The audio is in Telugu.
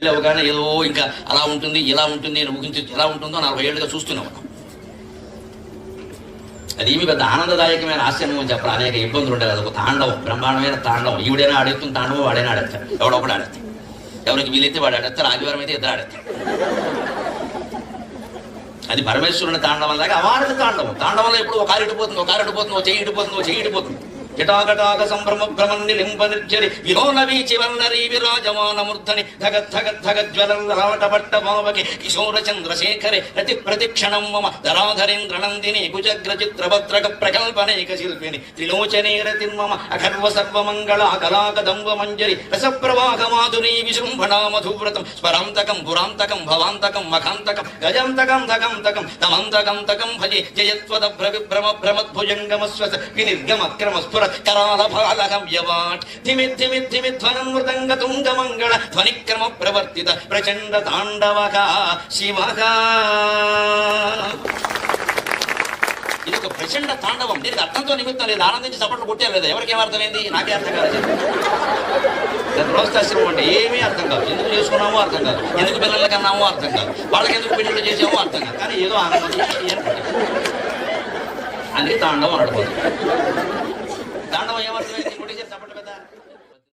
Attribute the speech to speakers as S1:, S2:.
S1: లేవగానే ఏదో ఇంకా అలా ఉంటుంది ఇలా ఉంటుంది నేను ఊహించి ఎలా ఉంటుందో 40 ఏళ్ళుగా చూస్తూనే ఉన్నాం. అది ఏమి పెద్ద ఆనందదాయకమైన ఆశ్చర్యం అని చెప్పాలి. అనేక ఇబ్బందులు ఉంటాయి కదా. ఒక తాండవం, బ్రహ్మాండమైన తాండవం. ఈవిడైనా ఆడేస్తుంది తాండవం, వాడైనా ఆడేస్తాడు, ఎవడొకడు ఆడేస్తాడు. ఎవరికి వీలైతే వాడు ఆడేస్తారు, ఆదివారం అయితే ఇద్దరు ఆడేస్తారు. అది పరమేశ్వరుని తాండవం లాగా అవారణ తాండవం. తాండవంలో ఎప్పుడు ఒక కారు ఇడిపోతుంది, ఒక కారు ఇడిపోతుంది, ఒక చెయ్యి ఇడిపోతుంది, ఒక చెయ్యి ఇడిపోతుంది. జటాకటాక సంభ్రమ భ్రమన్ని లింప నిర్జరి విహోనవీచి వల్లరీ విరాజమాన మూర్ధని ధగద్ధగద్ధగజ్వలటపట్ట భావకి కిశోర చంద్రశేఖరే రతి ప్రతిక్షణం మమ ధరాధరేంద్ర నందిని కుజగ్ర చిత్రభద్రక ప్రకల్పనేక శిల్పిని త్రిలోచనే రతిర్మమ అఖర్వ సర్వమంగళ కళాకదంబ మంజరి రసప్రవాహ మాధురీ విశృంభణా మధువ్రతం స్వరాంతకం పురాంతకం భవాంతకం మఖాంతకం గజంతకం ధకంతకం తమంతకంతకం భజే జయత్వద భ్రవిభ్రమ భ్రమద్భుజంగమస్వస వినిర్గమక్రమ స్ఫుర కరాల భాలకం యవాట్ ధిమిధ్ధిమిధ్ధిమిధ్వనం మృదంగ తుంగ మంగళ ధ్వనిక్రమ ప్రవర్తిత ప్రచండ తాండవక శివక. ఇది ఒక ప్రచండ తాండవం. దీనికి అర్థంతో నిమిత్తం లేదు. ఆనందించి చప్పట్లు కొట్టారు లేదా? ఎవరికేం అర్థమైంది? నాకే అర్థం కాదు. గృహస్థాశ్రమం అంటే ఏమీ అర్థం కాదు. ఎందుకు చేసుకున్నామో అర్థం కాదు, ఎందుకు పిల్లలకి అన్నామో అర్థం కాదు, వాళ్ళకి ఎందుకు పెళ్లిళ్ళు చేసామో అర్థం కాదు. కానీ ఏదో ఆనందం అందుకే తాండవం అడుగుతుంది.